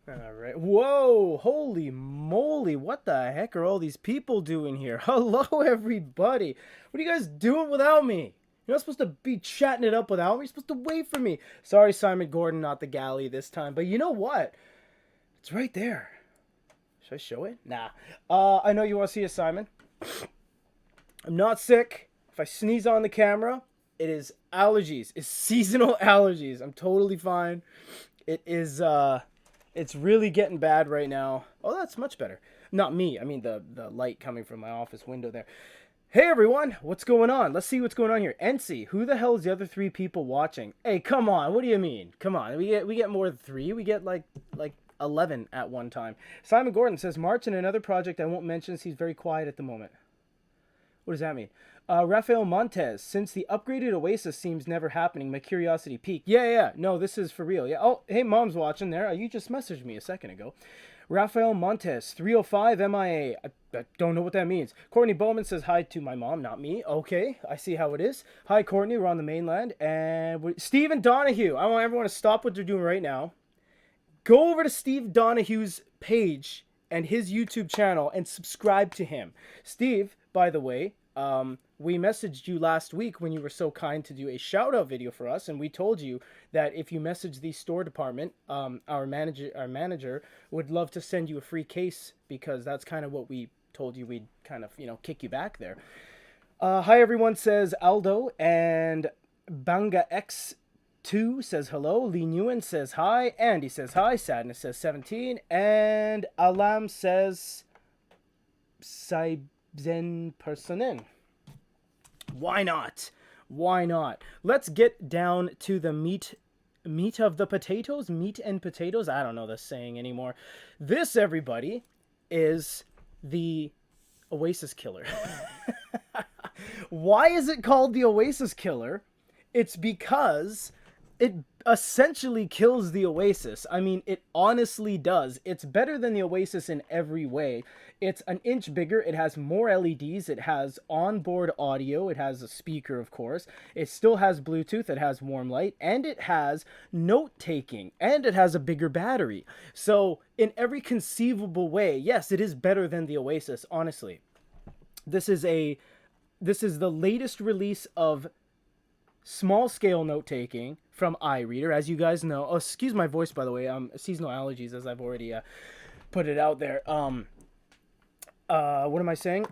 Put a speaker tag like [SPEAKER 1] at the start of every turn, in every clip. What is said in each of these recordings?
[SPEAKER 1] All right. Whoa! Holy moly! What the heck are all these people doing here? Hello, everybody. What are you guys doing without me? You're not supposed to be chatting it up without me. You're supposed to wait for me. Sorry, Simon Gordon, not the galley this time. But you know what? It's right there. Should I show it? Nah. I know you want to see it, Simon. I'm not sick. If I sneeze on the camera, it is allergies. It's seasonal allergies. I'm totally fine. It is it's really getting bad right now. Oh, that's much better. Not me. I mean the light coming from my office window there. Hey everyone, what's going on? Let's see what's going on here. NC, who the hell is the other three people watching? Hey, come on. What do you mean? Come on. We get more than 3. We get like 11 at one time. Simon Gordon says March in another project I won't mention. He's very quiet at the moment. What does that mean? Rafael Montez, since the upgraded Oasis seems never happening, my curiosity peaked. Yeah. No, this is for real. Yeah. Oh, hey, Mom's watching there. You just messaged me a second ago. Rafael Montes, 305 MIA. I don't know what that means. Courtney Bowman says hi to my mom, not me. Okay, I see how it is. Hi, Courtney. We're on the mainland. And Stephen Donahue. I want everyone to stop what they're doing right now. Go over to Steve Donahue's page and his YouTube channel and subscribe to him. Steve, by the way, we messaged you last week when you were so kind to do a shout out video for us, and we told you that if you message the store department, our manager would love to send you a free case, because that's kind of what we told you we'd kind of kick you back there. Hi everyone, says Aldo, and Banga X2 says hello. Lee Nguyen says hi. Andy says hi. Sadness says 17, and Alam says Saibzen Personen. Why not? Why not? Let's get down to the meat of the potatoes. Meat and potatoes. I don't know the saying anymore. This, everybody, is the Oasis killer. Why is it called the Oasis killer? It's because it essentially kills the Oasis. I mean, it honestly does. It's better than the Oasis in every way. It's an inch bigger. It has more LEDs. It has onboard audio. It has a speaker, of course. It still has Bluetooth. It has warm light. And it has note taking. And it has a bigger battery. So, in every conceivable way, yes, it is better than the Oasis, honestly. This is the latest release of small scale note taking from iReader, as you guys know. Oh, excuse my voice, by the way. Seasonal allergies, as I've already put it out there. What am I saying?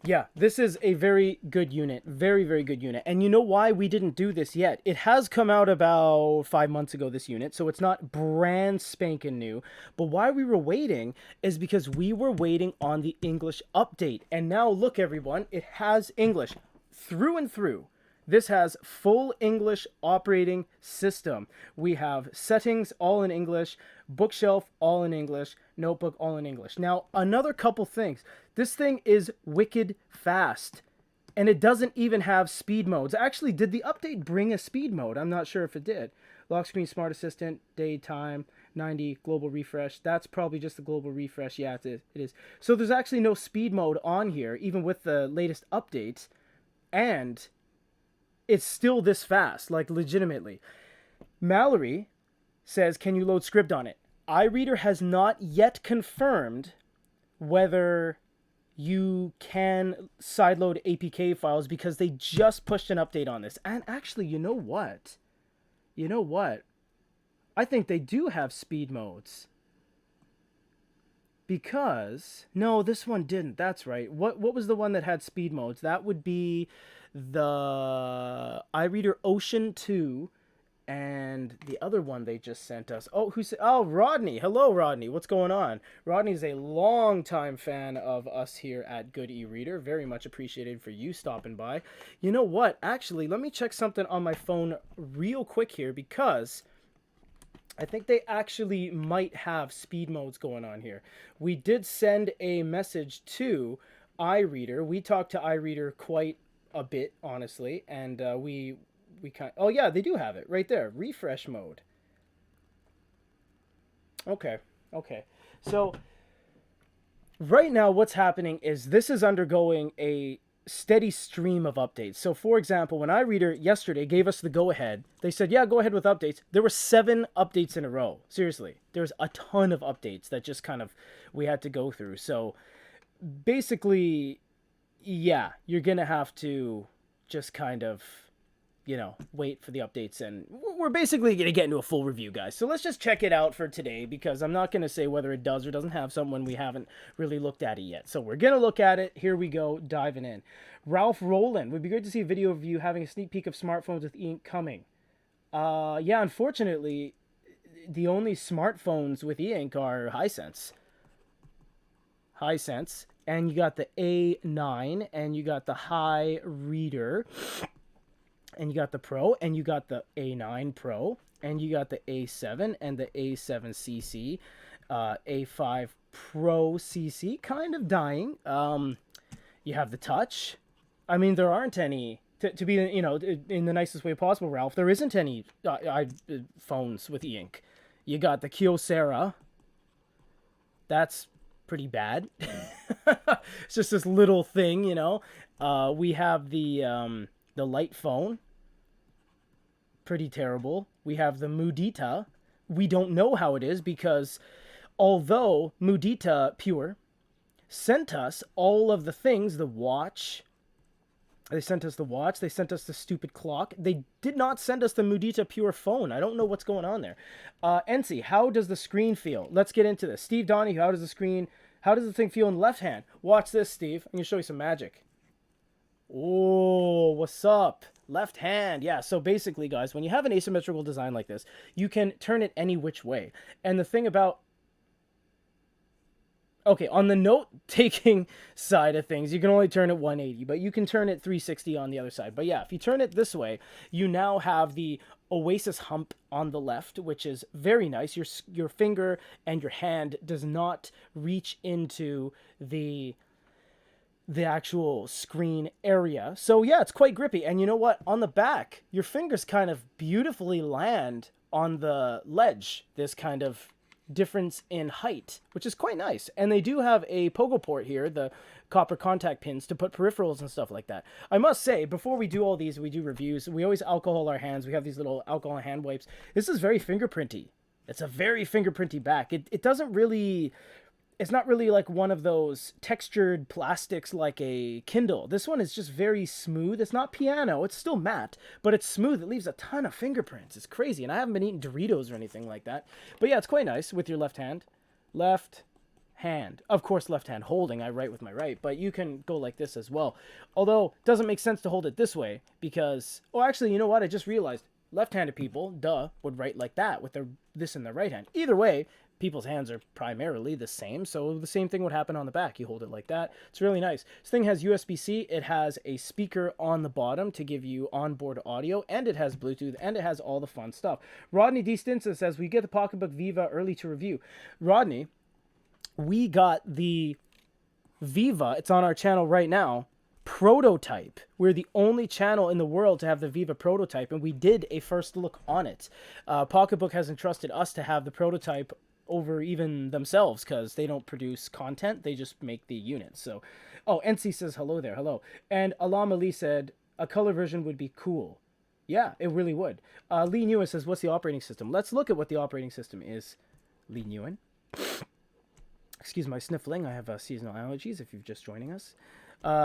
[SPEAKER 1] Yeah, this is a very good unit. Very, very good unit. And you know why we didn't do this yet? It has come out about 5 months ago, this unit, so it's not brand spanking new. But why we were waiting is because we were waiting on the English update. And now look, everyone, it has English through and through. This has full English operating system. We have settings all in English, bookshelf all in English, notebook all in English. Now, another couple things. This thing is wicked fast, and it doesn't even have speed modes. Actually, did the update bring a speed mode? I'm not sure if it did. Lock screen, smart assistant, daytime, 90, global refresh. That's probably just the global refresh. Yeah, it is. So there's actually no speed mode on here, even with the latest updates. And it's still this fast, like legitimately. Mallory says, can you load script on it? iReader has not yet confirmed whether you can sideload APK files, because they just pushed an update on this. And actually, you know what? I think they do have speed modes. Because no, this one didn't. That's right. What was the one that had speed modes? That would be the iReader Ocean 2, and the other one they just sent us. Oh, who said? Oh, Rodney. Hello, Rodney. What's going on? Rodney's a longtime fan of us here at Good eReader. Very much appreciated for you stopping by. You know what? Actually, let me check something on my phone real quick here, because I think they actually might have speed modes going on here. We did send a message to iReader. We talked to iReader quite a bit, honestly, and we kind of, oh yeah, they do have it right there. Refresh mode. Okay. So right now what's happening is this is undergoing a steady stream of updates. So for example, when iReader yesterday gave us the go ahead, they said, yeah, go ahead with updates. There were 7 updates in a row. Seriously, there's a ton of updates that just kind of we had to go through. So basically, yeah, you're going to have to just kind of, wait for the updates. And we're basically going to get into a full review, guys. So let's just check it out for today, because I'm not going to say whether it does or doesn't have some when we haven't really looked at it yet. So we're going to look at it. Here we go, diving in. Ralph Roland, would be great to see a video of you having a sneak peek of smartphones with e-ink coming. Yeah, unfortunately, the only smartphones with e-ink are Hisense. And you got the A9, and you got the iReader, and you got the Pro, and you got the A9 Pro, and you got the A7 and the A7CC, A5 Pro CC, kind of dying. You have the Touch. I mean, there aren't any, to be, in the nicest way possible, Ralph, there isn't any phones with e-ink. You got the Kyocera. That's pretty bad. It's just this little thing, we have the light phone. Pretty terrible. We have the Mudita. We don't know how it is, because although Mudita Pure sent us all of the things, the watch, they sent us the stupid clock. They did not send us the Mudita Pure phone. I don't know what's going on there. NC, how does the screen feel? Let's get into this. Steve Donahue, how does the thing feel in the left hand? Watch this, Steve. I'm going to show you some magic. Oh, what's up? Left hand. Yeah, so basically, guys, when you have an asymmetrical design like this, you can turn it any which way. And the thing about... Okay, on the note-taking side of things, you can only turn it 180, but you can turn it 360 on the other side. But yeah, if you turn it this way, you now have the Oasis hump on the left, which is very nice. Your finger and your hand does not reach into the actual screen area. So yeah, it's quite grippy. And you know what? On the back, your fingers kind of beautifully land on the ledge. This kind of difference in height, which is quite nice. And they do have a pogo port here, the copper contact pins to put peripherals and stuff like that. I must say, before we do all these, we do reviews, we always alcohol our hands. We have these little alcohol hand wipes. This is very fingerprinty. It's a very fingerprinty back. It doesn't really... It's not really like one of those textured plastics like a Kindle. This one is just very smooth. It's not piano. It's still matte, but it's smooth. It leaves a ton of fingerprints. It's crazy. And I haven't been eating Doritos or anything like that. But yeah, it's quite nice with your left hand. Left hand. Of course, left hand holding. I write with my right, but you can go like this as well. Although, it doesn't make sense to hold it this way because... Oh, actually, you know what? I just realized left-handed people, would write like that with this in their right hand. Either way, people's hands are primarily the same, so the same thing would happen on the back. You hold it like that. It's really nice. This thing has USB-C. It has a speaker on the bottom to give you onboard audio, and it has Bluetooth, and it has all the fun stuff. Rodney D. Stinson says, we get the Pocketbook Viva early to review. Rodney, we got the Viva. It's on our channel right now. Prototype. We're the only channel in the world to have the Viva prototype, and we did a first look on it. Pocketbook has entrusted us to have the prototype over even themselves because they don't produce content, they just make the units. So, oh, NC says hello there, hello. And Alam Ali said a color version would be cool. Yeah, it really would. Lee Newen says, what's the operating system? Let's look at what the operating system is. Lee Newen. Excuse my sniffling, I have seasonal allergies if you're just joining us.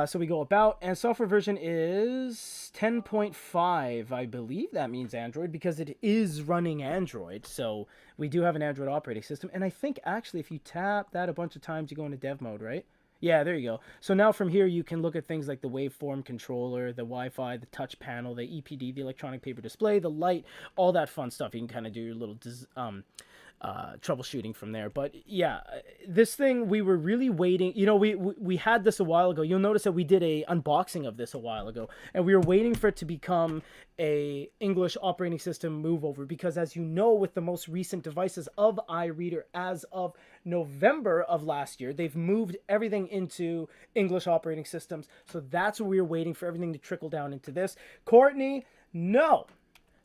[SPEAKER 1] So we go about, and software version is 10.5. I believe that means Android because it is running Android. So we do have an Android operating system. And I think actually if you tap that a bunch of times, you go into dev mode, right? Yeah, there you go. So now from here, you can look at things like the waveform controller, the Wi-Fi, the touch panel, the EPD, the electronic paper display, the light, all that fun stuff. You can kind of do your little troubleshooting from there. But yeah, this thing we were really waiting, you know, we had this a while ago. You'll notice that we did a unboxing of this a while ago, and we were waiting for it to become a English operating system move over, because as you know, with the most recent devices of iReader as of November of last year, they've moved everything into English operating systems. So that's what we were waiting for, everything to trickle down into this. Courtney, no,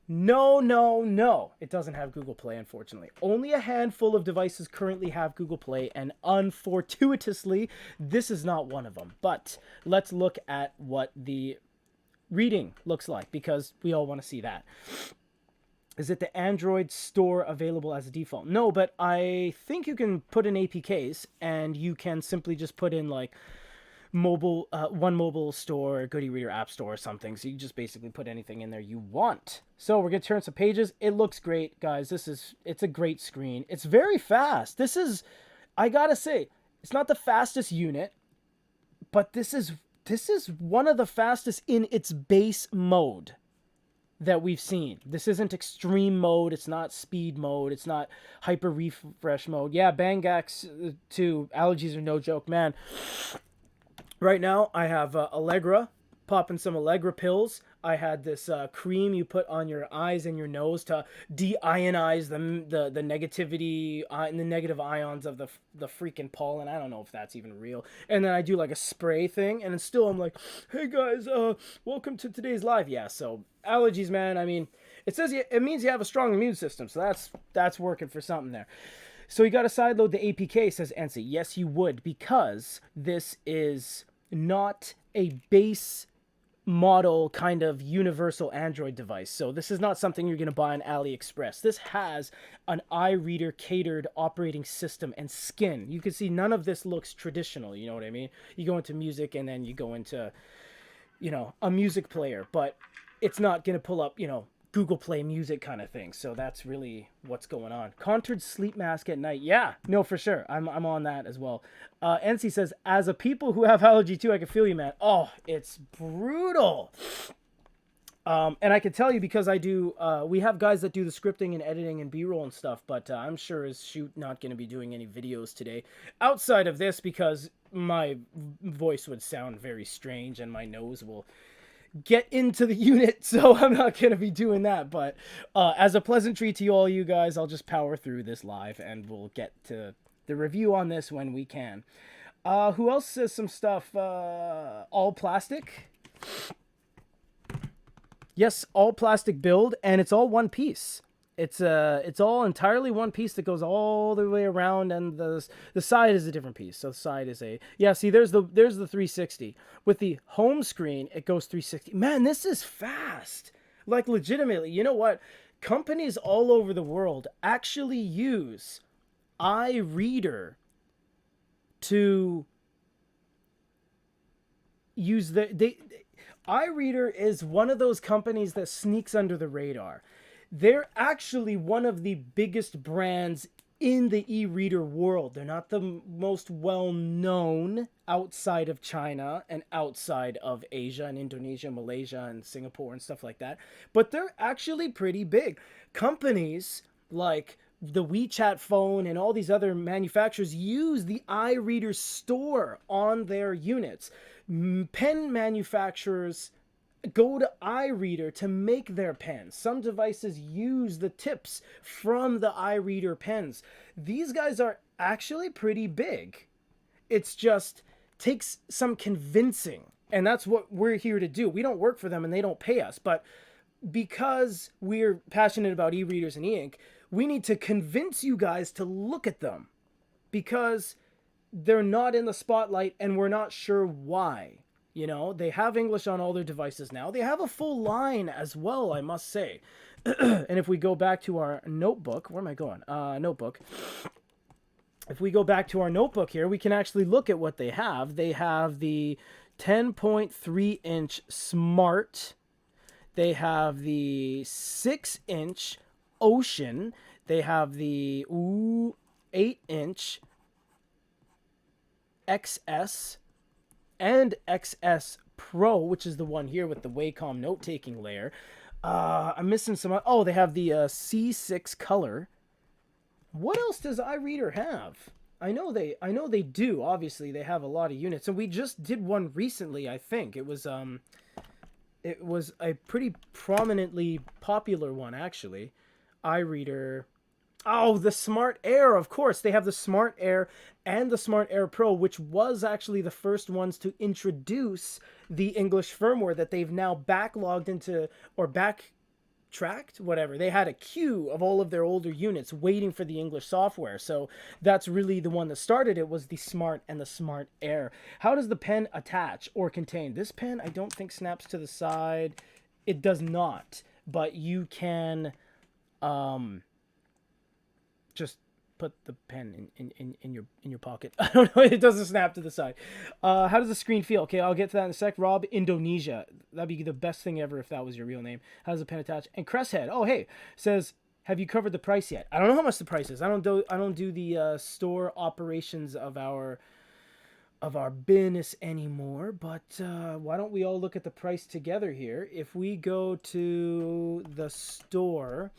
[SPEAKER 1] No, no, no. It doesn't have Google Play, unfortunately. Only a handful of devices currently have Google Play, and unfortuitously, this is not one of them. But let's look at what the reading looks like, because we all want to see that. Is it the Android store available as a default? No, but I think you can put in APKs, and you can simply just put in like mobile, one mobile store, good e-reader app store or something. So you just basically put anything in there you want. So we're gonna turn some pages. It looks great, guys. It's a great screen. It's very fast. I gotta say, it's not the fastest unit, but this is one of the fastest in its base mode that we've seen. This isn't extreme mode. It's not speed mode. It's not hyper refresh mode. Yeah, Bangax too. Allergies are no joke, man. Right now, I have Allegra, popping some Allegra pills. I had this cream you put on your eyes and your nose to de-ionize the negativity and the negative ions of the freaking pollen. I don't know if that's even real. And then I do like a spray thing, and still I'm like, hey guys, welcome to today's live. Yeah, so allergies, man. I mean, it means you have a strong immune system, so that's working for something there. So you got to sideload the APK, says Ensi. Yes, you would, because this is not a base model kind of universal Android device. So this is not something you're going to buy on AliExpress. This has an iReader catered operating system and skin. You can see none of this looks traditional, you know what I mean? You go into music and then you go into, a music player, but it's not going to pull up, Google Play Music kind of thing. So that's really what's going on. Contoured sleep mask at night. Yeah, no, for sure. I'm on that as well. NC says, as a people who have allergy too, I can feel you, man. Oh, it's brutal. And I can tell you because I do, we have guys that do the scripting and editing and B-roll and stuff, but I'm sure as shoot not going to be doing any videos today outside of this because my voice would sound very strange and my nose will get into the unit, so I'm not going to be doing that. But as a pleasantry to all you guys, I'll just power through this live, and we'll get to the review on this when we can. Who else says some stuff? All plastic. Yes, all plastic build, and it's all one piece. It's all entirely one piece that goes all the way around, and the side is a different piece. So the side is see, there's the 360. With the home screen, it goes 360. Man, this is fast. Like legitimately, you know what? Companies all over the world actually use iReader to use iReader is one of those companies that sneaks under the radar. They're actually one of the biggest brands in the e-reader world. They're not the most well-known outside of China and outside of Asia and Indonesia, Malaysia, and Singapore and stuff like that. But they're actually pretty big. Companies like the WeChat phone and all these other manufacturers use the iReader store on their units. Pen manufacturers go to iReader to make their pens. Some devices use the tips from the iReader pens. These guys are actually pretty big. It's just takes some convincing, and that's what we're here to do. We don't work for them and they don't pay us, but because we're passionate about e-readers and e-ink, we need to convince you guys to look at them because they're not in the spotlight and we're not sure why. They have English on all their devices now. They have a full line as well, I must say. And if we go back to our notebook, where am I going? Notebook. If we go back to our notebook here, we can actually look at what they have. They have the 10.3-inch Smart. They have the 6-inch Ocean. They have the 8-inch XS. And XS Pro, which is the one here with the Wacom note-taking layer. I'm missing some. Oh, they have the C6 color. What else does iReader have? I know they do. Obviously, they have a lot of units, and we just did one recently. I think it was a pretty prominently popular one actually. iReader. Oh, the Smart Air, of course. They have the Smart Air and the Smart Air Pro, which was actually the first ones to introduce the English firmware that they've now backlogged into, or tracked, whatever. They had a queue of all of their older units waiting for the English software. So that's really the one that started it, was the Smart and the Smart Air. How does the pen attach or contain? This pen, I don't think snaps to the side. It does not, but you can just put the pen in your pocket. I don't know. It doesn't snap to the side. How does the screen feel? Okay, I'll get to that in a sec. Rob, Indonesia. That'd be the best thing ever if that was your real name. How does the pen attach? And Cresshead, oh hey, says, have you covered the price yet? I don't know how much the price is. I don't do the store operations of our business anymore, but why don't we all look at the price together here? If we go to the store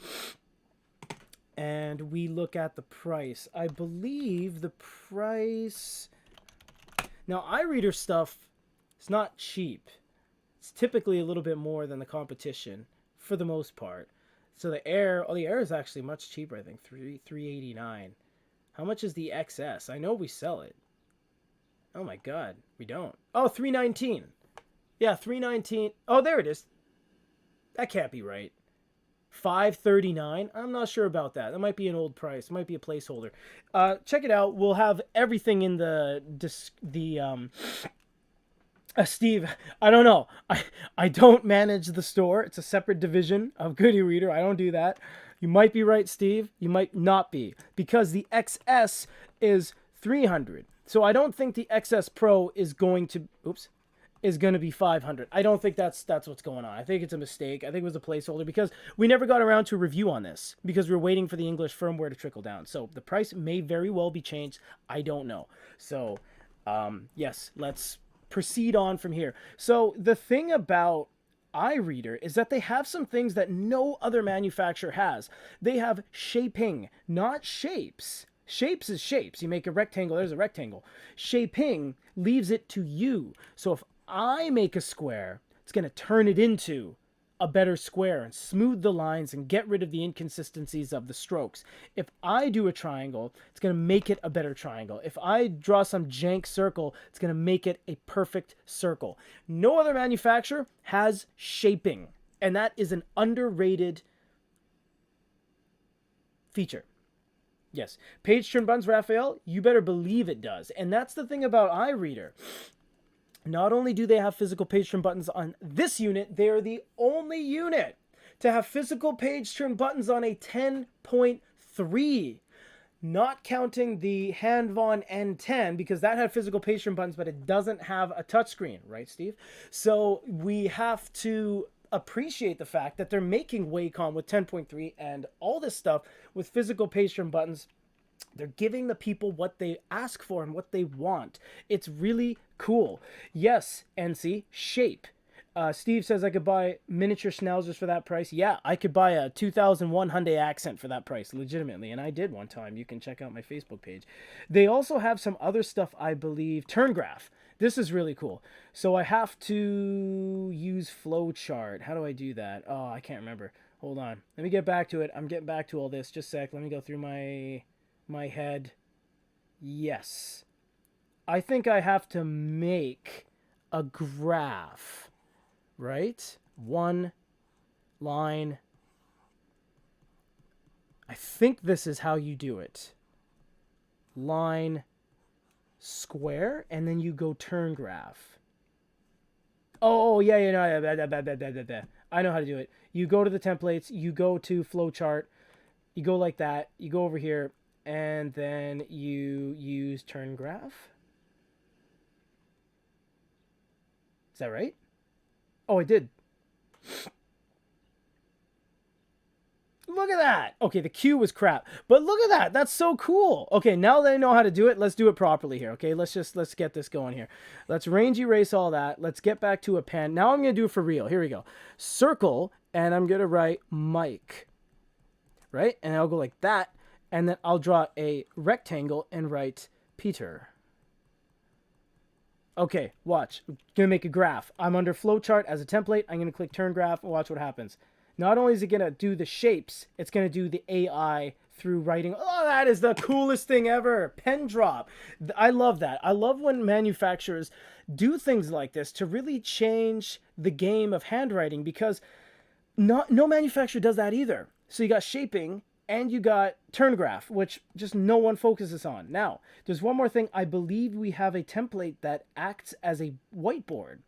[SPEAKER 1] and we look at the price, I believe the price... Now, iReader stuff, it's not cheap. It's typically a little bit more than the competition, for the most part. So the Air, the Air is actually much cheaper, I think, $389. How much is the XS? I know we sell it. Oh my god, we don't. Oh, $319. Yeah, $319. Oh, there it is. That can't be right. $539. I'm not sure about that. That might be an old price. It might be a placeholder. Check it out. We'll have everything in the Steve, I don't know. I don't manage the store. It's a separate division of Good eReader. I don't do that. You might be right, Steve. You might not be, because the XS is $300. So I don't think the XS Pro is going to be $500. I don't think that's what's going on. I think it's a mistake. I think it was a placeholder because we never got around to a review on this because we were waiting for the English firmware to trickle down. So the price may very well be changed. I don't know. So yes, let's proceed on from here. So the thing about iReader is that they have some things that no other manufacturer has. They have shaping, not shapes. Shapes is shapes. You make a rectangle, there's a rectangle. Shaping leaves it to you. So if I make a square, it's going to turn it into a better square and smooth the lines and get rid of the inconsistencies of the strokes. If I do a triangle, it's going to make it a better triangle. If I draw some jank circle, it's going to make it a perfect circle. No other manufacturer has shaping, and that is an underrated feature. Yes. Page turn buttons, Raphael, you better believe it does. And that's the thing about iReader. Not only do they have physical page turn buttons on this unit, they are the only unit to have physical page turn buttons on a 10.3. Not counting the Hanvon N10, because that had physical page turn buttons, but it doesn't have a touchscreen, right, Steve? So we have to appreciate the fact that they're making Wacom with 10.3 and all this stuff with physical page turn buttons. They're giving the people what they ask for and what they want. It's really cool. Yes, NC, shape. Steve says I could buy miniature schnauzers for that price. Yeah, I could buy a 2001 Hyundai Accent for that price, legitimately. And I did one time. You can check out my Facebook page. They also have some other stuff, I believe. Turn graph. This is really cool. So I have to use flowchart. How do I do that? Oh, I can't remember. Hold on. Let me get back to it. I'm getting back to all this. Just a sec. Let me go through my head. Yes. I think I have to make a graph, right? One line. I think this is how you do it. Line, square, and then you go turn graph. Oh yeah, no, I know how to do it. You go to the templates, you go to flowchart, you go like that, you go over here, and then you use turn graph. Is that right? Oh, I did. Look at that. Okay, the Q was crap, but look at that. That's so cool. Okay, now that I know how to do it, let's do it properly here. Okay, let's get this going here. Let's range erase all that. Let's get back to a pen. Now I'm going to do it for real. Here we go. Circle, and I'm going to write Mike. Right? And I'll go like that, and then I'll draw a rectangle and write Peter. Okay, watch. I'm going to make a graph. I'm under flowchart as a template. I'm going to click turn graph and watch what happens. Not only is it going to do the shapes, it's going to do the AI through writing. Oh, that is the coolest thing ever. Pen drop. I love that. I love when manufacturers do things like this to really change the game of handwriting, because No manufacturer does that either. So you got shaping and you got turn graph, which just no one focuses on. Now, there's one more thing. I believe we have a template that acts as a whiteboard.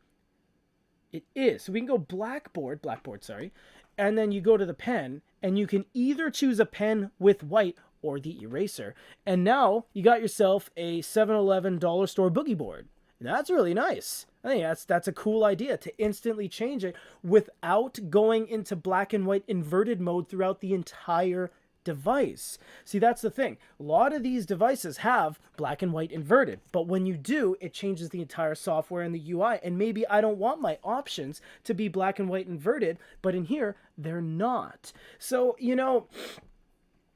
[SPEAKER 1] It is. So we can go blackboard, sorry, and then you go to the pen, and you can either choose a pen with white or the eraser. And now you got yourself a 7-Eleven dollar store boogie board. That's really nice. I think that's a cool idea to instantly change it without going into black and white inverted mode throughout the entire device. See, that's the thing. A lot of these devices have black and white inverted, but when you do, it changes the entire software and the UI. And maybe I don't want my options to be black and white inverted, but in here, they're not. So,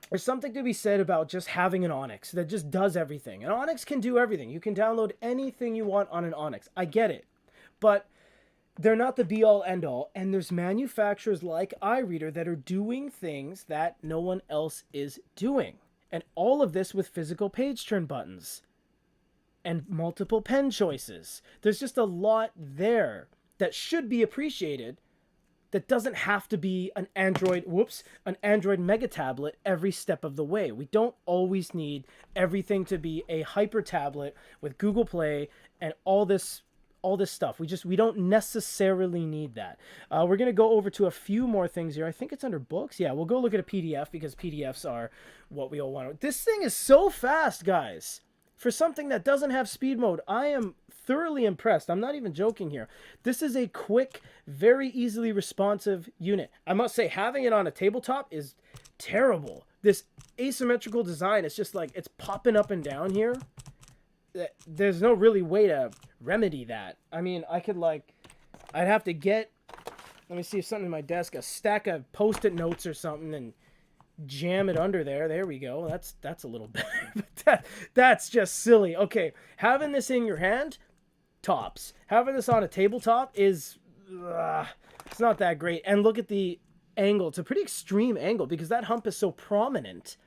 [SPEAKER 1] there's something to be said about just having an Onyx that just does everything. An Onyx can do everything. You can download anything you want on an Onyx. I get it. But they're not the be-all, end-all. And there's manufacturers like iReader that are doing things that no one else is doing. And all of this with physical page turn buttons and multiple pen choices. There's just a lot there that should be appreciated, that doesn't have to be an Android mega tablet every step of the way. We don't always need everything to be a hyper tablet with Google Play and all this stuff. We don't necessarily need that. We're going to go over to a few more things here. I think it's under books. Yeah, we'll go look at a PDF because PDFs are what we all want. This thing is so fast, guys. For something that doesn't have speed mode, I am thoroughly impressed. I'm not even joking here. This is a quick, very easily responsive unit. I must say, having it on a tabletop is terrible. This asymmetrical design is just like, it's popping up and down here. There's no really way to remedy that. I mean, I'd have to get, let me see if something in my desk, a stack of Post-it notes or something, and jam it under there. There we go. That's a little better. That's just silly. Okay, having this in your hand, tops. Having this on a tabletop is, it's not that great. And look at the angle. It's a pretty extreme angle because that hump is so prominent.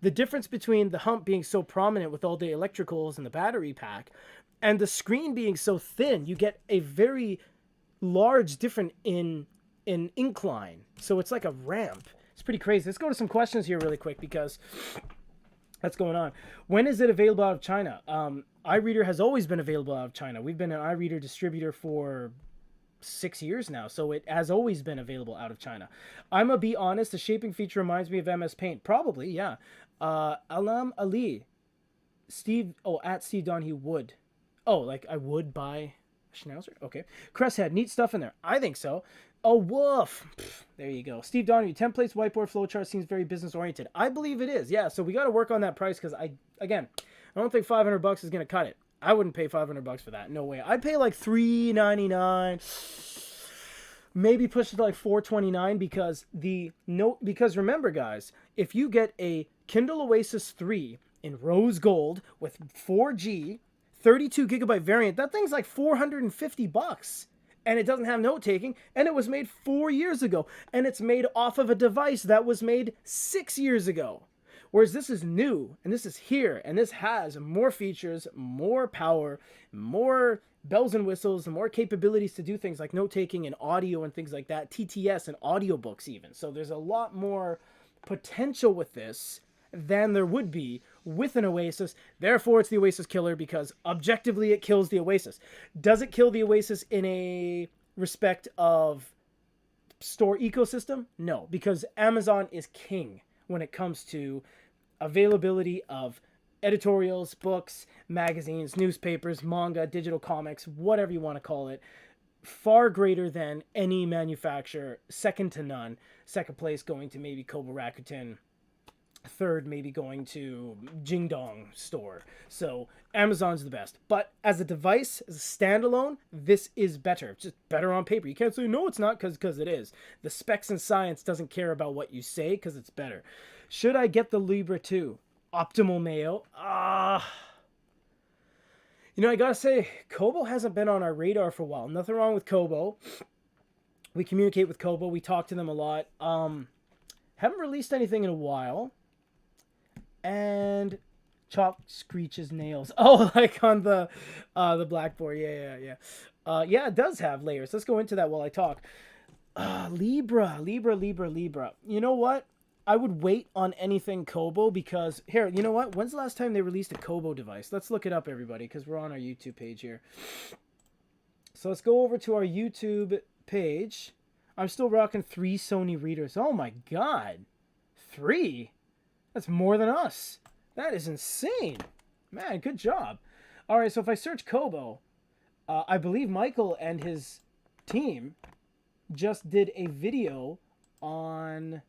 [SPEAKER 1] The difference between the hump being so prominent with all the electricals and the battery pack and the screen being so thin, you get a very large difference in incline. So it's like a ramp. It's pretty crazy. Let's go to some questions here really quick because that's going on. When is it available out of China? iReader has always been available out of China. We've been an iReader distributor for 6 years now, so it has always been available out of China. I'm gonna be honest, the shaping feature reminds me of MS Paint. Probably, yeah. Alam Ali. At Steve Donahue would. Oh, like I would buy Schnauzer? Okay. Cresshead, neat stuff in there. I think so. Oh, woof. There you go. Steve Donahue, templates, whiteboard, flowchart seems very business oriented. I believe it is. Yeah, so we got to work on that price because I don't think $500 is going to cut it. I wouldn't pay $500 for that. No way. I'd pay like $399. Maybe push it to like $429 because remember guys, if you get a Kindle Oasis 3 in rose gold with 4G, 32 gigabyte variant, that thing's like $450. And it doesn't have note taking, and it was made 4 years ago, and it's made off of a device that was made 6 years ago. Whereas this is new, and this is here, and this has more features, more power, more bells and whistles, and more capabilities to do things like note taking and audio and things like that, TTS and audiobooks even. So there's a lot more potential with this than there would be with an Oasis. Therefore, it's the Oasis killer because objectively it kills the Oasis. Does it kill the Oasis in a respect of store ecosystem? No, because Amazon is king when it comes to availability of editorials, books, magazines, newspapers, manga, digital comics, whatever you want to call it. Far greater than any manufacturer, second to none. Second place going to maybe Kobo Rakuten. Third, maybe going to Jingdong store. So Amazon's the best. But as a device, as a standalone, this is better. It's just better on paper. You can't say, no, it's not, because it is. The specs and science doesn't care about what you say because it's better. Should I get the Libra 2? Optimal Mayo? I gotta say, Kobo hasn't been on our radar for a while. Nothing wrong with Kobo. We communicate with Kobo. We talk to them a lot. Haven't released anything in a while. And Chop screeches nails. Oh, like on the blackboard. Yeah. Yeah, it does have layers. Let's go into that while I talk. Libra. You know what? I would wait on anything Kobo because here, you know what? When's the last time they released a Kobo device? Let's look it up, everybody, because we're on our YouTube page here. So let's go over to our YouTube page. I'm still rocking 3 Sony readers. Oh my god. 3? That's more than us. That is insane. Man, good job. All right, so if I search Kobo, I believe Michael and his team just did a video on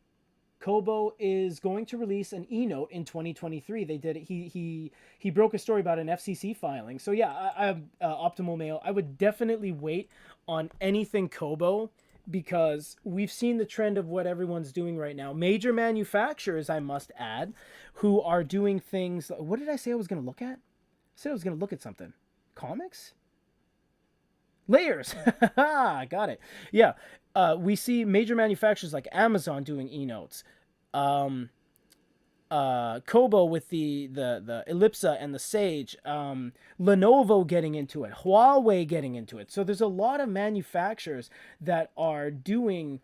[SPEAKER 1] Kobo is going to release an e-note in 2023. They did it. He broke a story about an FCC filing. So yeah, I Optimal Mail. I would definitely wait on anything Kobo because we've seen the trend of what everyone's doing right now. Major manufacturers, I must add, who are doing things. What did I say I was going to look at? I said I was going to look at something. Comics? Layers. Got it. Yeah. We see major manufacturers like Amazon doing e-notes. Kobo with the Ellipsa and the Sage. Lenovo getting into it. Huawei getting into it. So there's a lot of manufacturers that are doing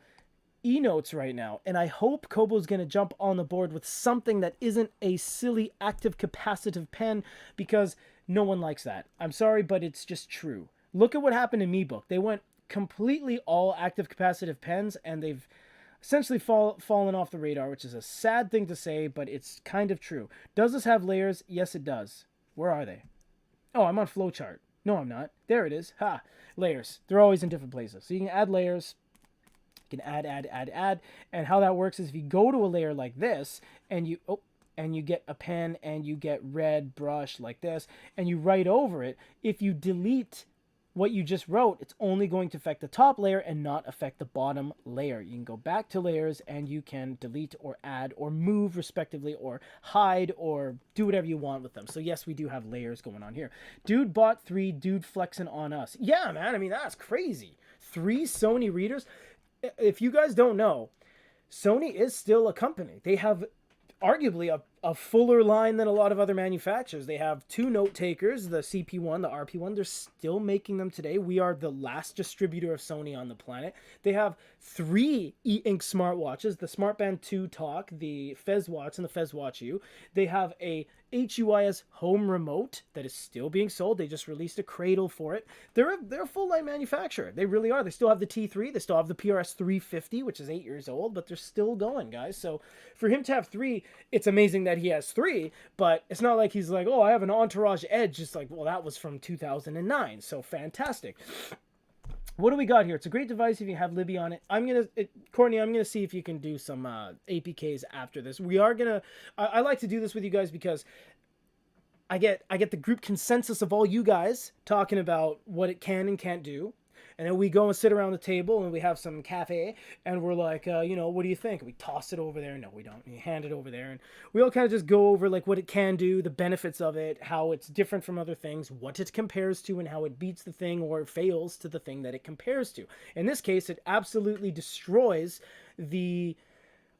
[SPEAKER 1] e-notes right now, and I hope Kobo's going to jump on the board with something that isn't a silly active capacitive pen, because no one likes that. I'm sorry, but it's just true. Look at what happened in MeBook. They went completely all active capacitive pens, and they've essentially fallen off the radar, which is a sad thing to say, but it's kind of true. Does this have layers? Yes, it does. Where are they? Oh, I'm on flowchart. No, I'm not. There it is. Ha! Layers. They're always in different places. So you can add layers. You can add. And how that works is if you go to a layer like this, and you get a pen, and you get red brush like this, and you write over it, if you delete what you just wrote, it's only going to affect the top layer and not affect the bottom layer. You can go back to layers and you can delete or add or move respectively, or hide, or do whatever you want with them. So yes, we do have layers going on here. Dude bought 3, dude flexing on us. Yeah, man, I mean, that's crazy. 3 Sony readers. If you guys don't know, Sony is still a company. They have arguably a fuller line than a lot of other manufacturers. They have 2 note takers, the CP1, the RP1. They're still making them today. We are the last distributor of Sony on the planet. They have 3 e-ink smartwatches, the Smartband 2 Talk, the Fez Watch, and the Fez Watch U. They have a HUIS home remote that is still being sold. They just released a cradle for it. They're a full line manufacturer. They really are. They still have the T3. They still have the PRS 350, which is 8 years old, but they're still going, guys. So for him to have 3, it's amazing that he has 3, but it's not like he's like, oh, I have an Entourage Edge. Just like, well, that was from 2009. So fantastic. What do we got here? It's a great device if you have Libby on it. Courtney, I'm gonna see if you can do some APKs after this. We are gonna. I like to do this with you guys because I get the group consensus of all you guys talking about what it can and can't do. And then we go and sit around the table and we have some cafe and we're like, what do you think? And we toss it over there. No, we don't. We hand it over there. And we all kind of just go over like what it can do, the benefits of it, how it's different from other things, what it compares to, and how it beats the thing or fails to the thing that it compares to. In this case, it absolutely destroys the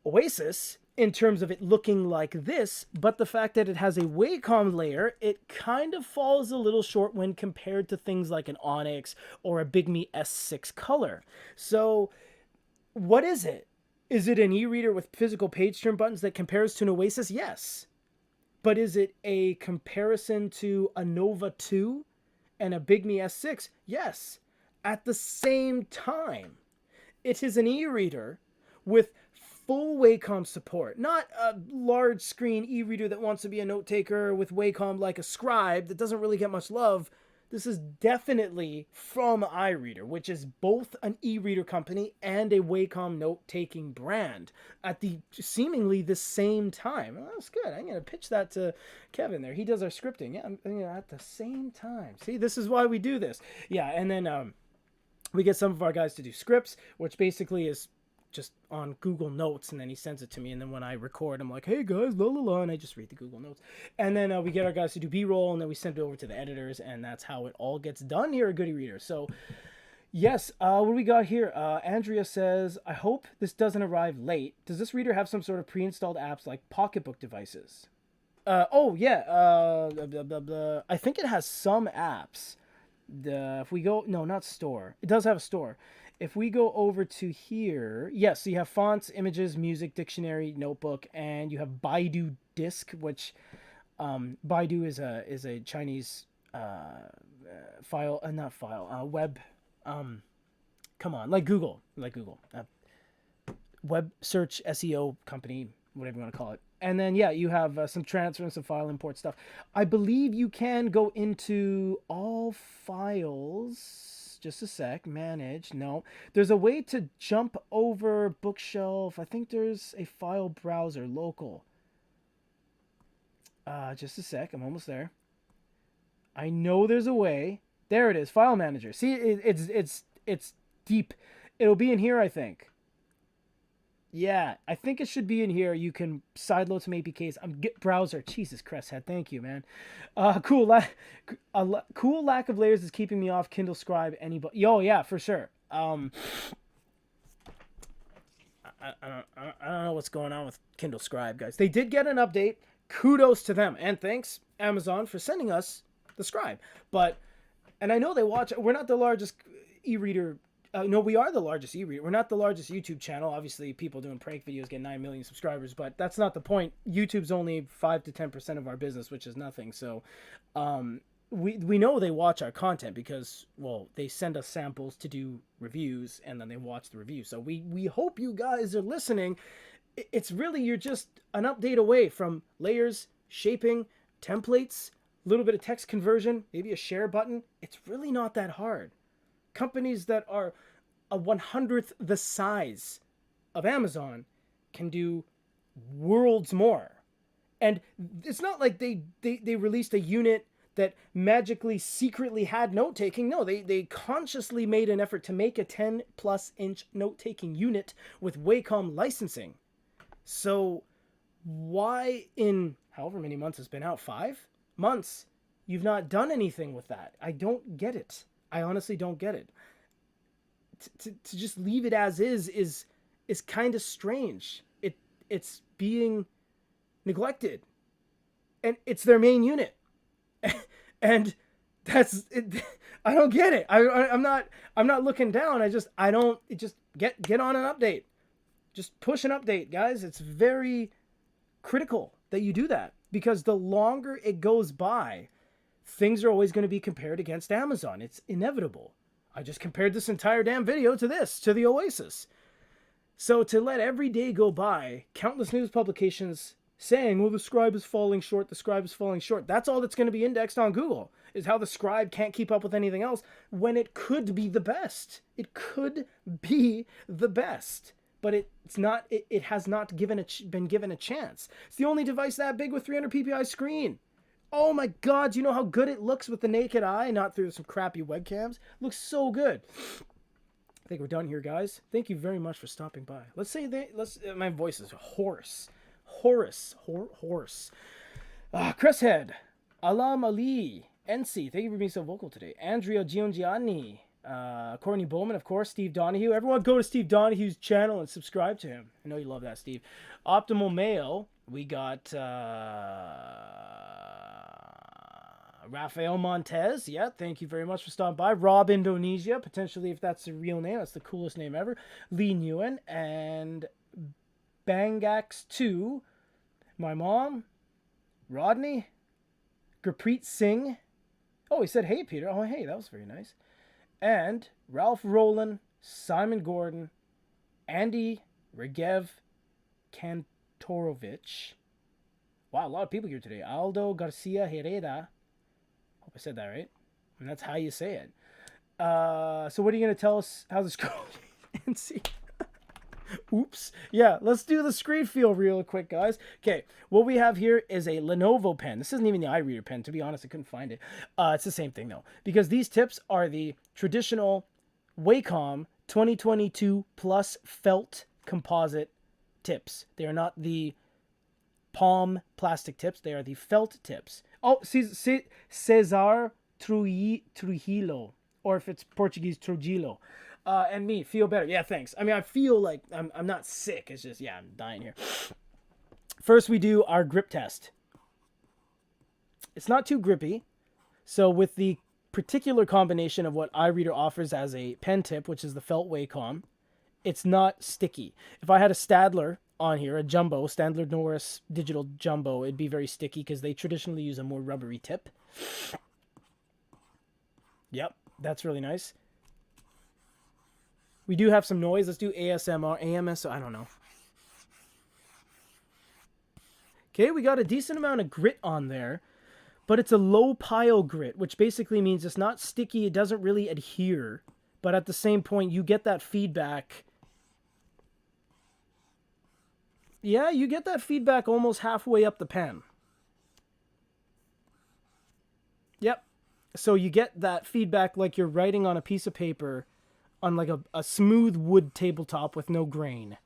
[SPEAKER 1] Oasis in terms of it looking like this, but the fact that it has a Wacom layer, it kind of falls a little short when compared to things like an Onyx or a Bigme S6 Color. So what is it? Is it an e-reader with physical page turn buttons that compares to an Oasis? Yes. But is it a comparison to a Nova 2 and a Bigme S6? Yes. At the same time, it is an e-reader with full Wacom support, not a large screen e-reader that wants to be a note taker with Wacom like a Scribe that doesn't really get much love. This is definitely from iReader, which is both an e-reader company and a Wacom note-taking brand at the seemingly the same time. Well, that's good. I'm going to pitch that to Kevin there. He does our scripting. Yeah, at the same time. See, this is why we do this. Yeah, and then we get some of our guys to do scripts, which basically is just on Google Notes, and then he sends it to me, and then when I record, I'm like, hey guys, la la la, and I just read the Google Notes. And then we get our guys to do B-roll, and then we send it over to the editors, and that's how it all gets done here at Goody Reader. So yes, what do we got here? Andrea says, I hope this doesn't arrive late. Does this reader have some sort of pre-installed apps like pocketbook devices? Oh yeah, blah, blah, blah. I think it has some apps. If we go, no, not store. It does have a store. if we go over to here, yes, so you have fonts, images, music, dictionary, notebook, and you have Baidu Disk, which Baidu is a Chinese file, not file, web. Come on, like Google, web search SEO company, whatever you want to call it. And then yeah, you have some transfer and some file import stuff. I believe you can go into all files. Just a sec. Manage. No, there's a way to jump over bookshelf. I think there's a file browser local. Just a sec. I'm almost there. I know there's a way. There it is. File manager. See, it's deep. It'll be in here, I think. Yeah, I think it should be in here. You can sideload some APKs. Get browser. Jesus Christ, head. Thank you, man. Cool lack of layers is keeping me off Kindle Scribe. Anybody? Yo, yeah, for sure. I don't know what's going on with Kindle Scribe, guys. They did get an update. Kudos to them, and thanks Amazon for sending us the Scribe. And I know they watch. We're not the largest e-reader. No, we are the largest e-reader. We're not the largest YouTube channel. Obviously, people doing prank videos get 9 million subscribers, but that's not the point. YouTube's only 5 to 10% of our business, which is nothing. So, we know they watch our content because, well, they send us samples to do reviews, and then they watch the review. So we hope you guys are listening. It's really, you're just an update away from layers, shaping, templates, a little bit of text conversion, maybe a share button. It's really not that hard. Companies that are a 100th the size of Amazon can do worlds more. And it's not like they released a unit that magically secretly had note-taking. No, they consciously made an effort to make a 10-plus inch note-taking unit with Wacom licensing. So why in however many months it's been out, 5 months, you've not done anything with that? I don't get it. I honestly don't get it. To just leave it as is kind of strange. It's being neglected, and it's their main unit, and that's it. I don't get it. I'm not looking down. I don't. It just get on an update. Just push an update, guys. It's very critical that you do that, because the longer it goes by, things are always going to be compared against Amazon. It's inevitable. I just compared this entire damn video to the Oasis. So to let every day go by, countless news publications saying, well, the Scribe is falling short, that's all that's going to be indexed on Google, is how the Scribe can't keep up with anything else, when it could be the best. It could be the best. But it's not. It has not been given a chance. It's the only device that big with 300 ppi screen. Oh my God! Do you know how good it looks with the naked eye, not through some crappy webcams? It looks so good. I think we're done here, guys. Thank you very much for stopping by. My voice is hoarse. Chris Head, Alam Ali, NC. Thank you for being so vocal today. Andrea Giongiani. Courtney Bowman, of course, Steve Donahue. Everyone go to Steve Donahue's channel and subscribe to him. I know you love that, Steve. Optimal Mail, we got Rafael Montez. Yeah, thank you very much for stopping by. Rob Indonesia, potentially, if that's a real name. That's the coolest name ever. Lee Nguyen and Bangax2. My mom, Rodney, Gurpreet Singh. Oh, he said, hey, Peter. Oh, hey, that was very nice. And Ralph Rowland, Simon Gordon, Andy Regev Kantorovich. Wow, a lot of people here today. Aldo Garcia Hereda. Hope I said that right. And that's how you say it. So what are you going to tell us how this goes? And see. Oops. Yeah, let's do the screen feel real quick, guys. Okay, what we have here is a Lenovo pen. This isn't even the iReader pen. To be honest, I couldn't find it. It's the same thing, though, because these tips are the traditional Wacom 2022 Plus felt composite tips. They are not the palm plastic tips. They are the felt tips. Oh, Cesar Trujillo, or if it's Portuguese, Trujillo. And me, feel better. Yeah, thanks. I mean, I feel like I'm not sick. It's just, yeah, I'm dying here. First, we do our grip test. It's not too grippy. So with the particular combination of what iReader offers as a pen tip, which is the felt Wacom, it's not sticky. If I had a Stadler on here, a jumbo, Stadler Norris digital jumbo, it'd be very sticky because they traditionally use a more rubbery tip. Yep, that's really nice. We do have some noise. Let's do ASMR, AMS, I don't know. Okay, we got a decent amount of grit on there, but it's a low pile grit, which basically means it's not sticky. It doesn't really adhere, but at the same point, you get that feedback. Yeah, you get that feedback almost halfway up the pen. Yep. So you get that feedback like you're writing on a piece of paper on like a smooth wood tabletop with no grain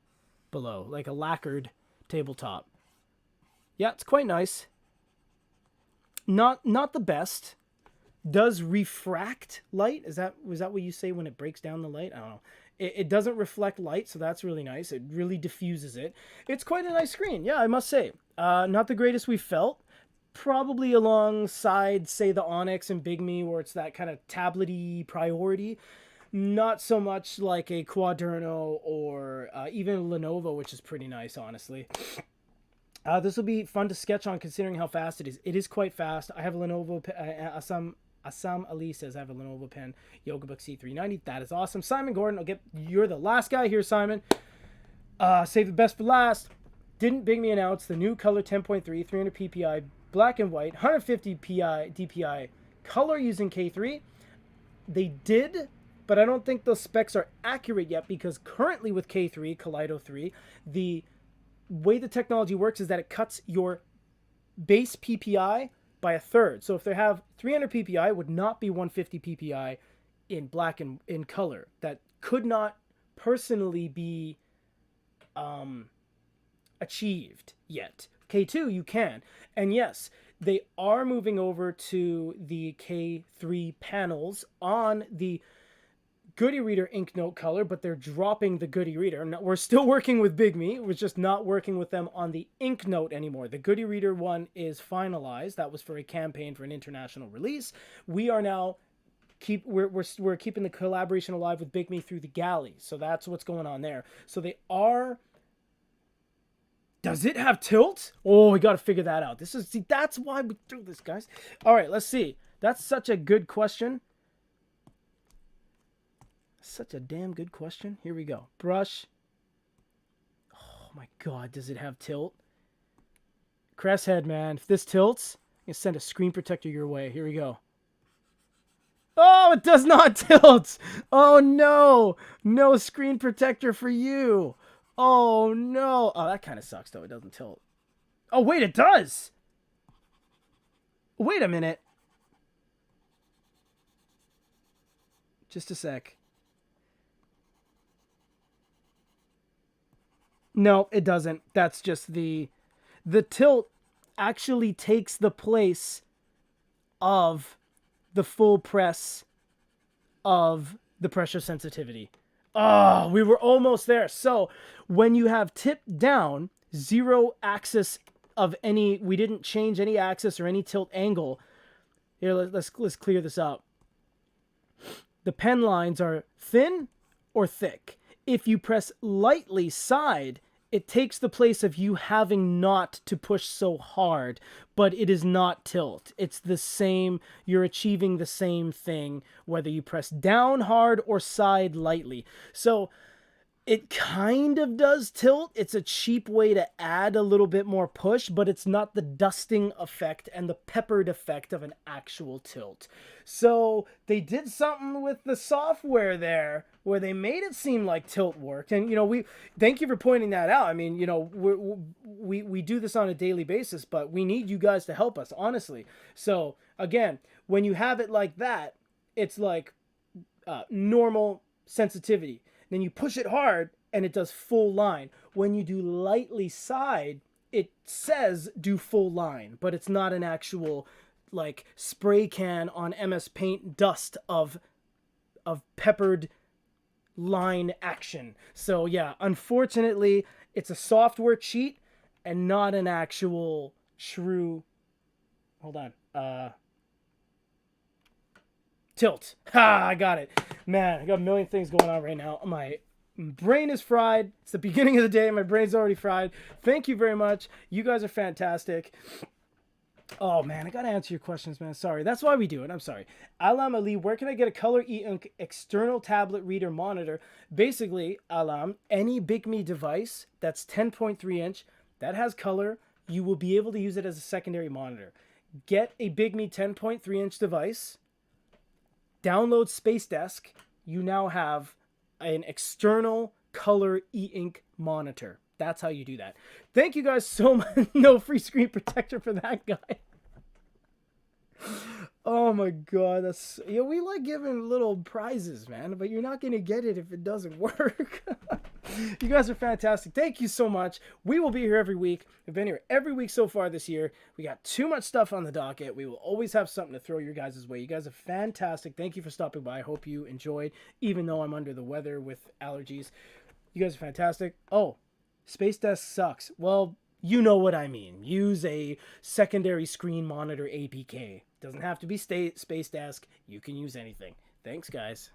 [SPEAKER 1] below, like a lacquered tabletop. Yeah, it's quite nice. Not the best. Does refract light? Was that what you say when it breaks down the light? I don't know. It doesn't reflect light, so that's really nice. It really diffuses it. It's quite a nice screen, yeah, I must say. Not the greatest we felt. Probably alongside, say, the Onyx and Bigme, where it's that kind of tablet-y priority. Not so much like a Quaderno or even a Lenovo, which is pretty nice, honestly. This will be fun to sketch on considering how fast it is. It is quite fast. I have a Lenovo, Assam Ali says I have a Lenovo pen, YogaBook C390. That is awesome. Simon Gordon, you're the last guy here, Simon. Save the best for last. Didn't Bigme announce the new color 10.3, 300 ppi, black and white, 150 DPI, color using K3? They did, but I don't think those specs are accurate yet because currently with K3, Kaleido 3, the way the technology works is that it cuts your base PPI by a third. So if they have 300 PPI, it would not be 150 PPI in black and in color. That could not personally be achieved yet. K2 you can. And yes, they are moving over to the K3 panels on the Good e-Reader ink note color, but they're dropping the Good e-Reader. We're still working with Bigme. We're just not working with them on the ink note anymore. The Good e-Reader one is finalized. That was for a campaign for an international release. We are now we're keeping the collaboration alive with Bigme through the galley. So that's what's going on there. So they are. Does it have tilt? Oh, we got to figure that out. That's why we do this, guys. All right, let's see. That's such a good question. Such a damn good question. Here we go. Brush. Oh my god, does it have tilt? Cresshead, man. If this tilts, I'm going to send a screen protector your way. Here we go. Oh, it does not tilt. Oh no. No screen protector for you. Oh no. Oh, that kind of sucks though. It doesn't tilt. Oh wait, it does. Wait a minute. Just a sec. No, it doesn't. That's just the tilt actually takes the place of the full press of the pressure sensitivity. Oh, we were almost there. So when you have tip down, zero axis of any, we didn't change any axis or any tilt angle. Here, let's clear this up. The pen lines are thin or thick. If you press lightly side, it takes the place of you having not to push so hard, but it is not tilt. It's the same, you're achieving the same thing, whether you press down hard or side lightly. So it kind of does tilt. It's a cheap way to add a little bit more push, but it's not the dusting effect and the peppered effect of an actual tilt. So they did something with the software there where they made it seem like tilt worked. And, we thank you for pointing that out. I mean, we do this on a daily basis, but we need you guys to help us, honestly. So again, when you have it like that, it's like normal sensitivity. Then you push it hard and it does full line. When you do lightly side, it says do full line, but it's not an actual like spray can on MS Paint dust of peppered line action. So yeah, unfortunately, it's a software cheat and not an actual true. Hold on. Tilt. Ha, I got it. Man, I got a million things going on right now. My brain is fried. It's the beginning of the day. My brain's already fried. Thank you very much. You guys are fantastic. Oh, man, I got to answer your questions, man. Sorry. That's why we do it. I'm sorry. Alam Ali, where can I get a color e-ink external tablet reader monitor? Basically, Alam, any Bigme device that's 10.3 inch that has color, you will be able to use it as a secondary monitor. Get a Bigme 10.3 inch device. Download Space Desk. You now have an external color e-ink monitor. That's how you do that. Thank you guys so much. No free screen protector for that guy. Oh my god, that's we like giving little prizes, man, but you're not gonna get it if it doesn't work. You guys are fantastic. Thank you so much. We will be here every week. We've been here every week so far this year. We got too much stuff on the docket. We will always have something to throw your guys' way. You guys are fantastic. Thank you for stopping by. I hope you enjoyed, even though I'm under the weather with allergies. You guys are fantastic. Oh, Space Desk sucks. Well, you know what I mean. Use a secondary screen monitor APK. Doesn't have to be Space Desk. You can use anything. Thanks, guys.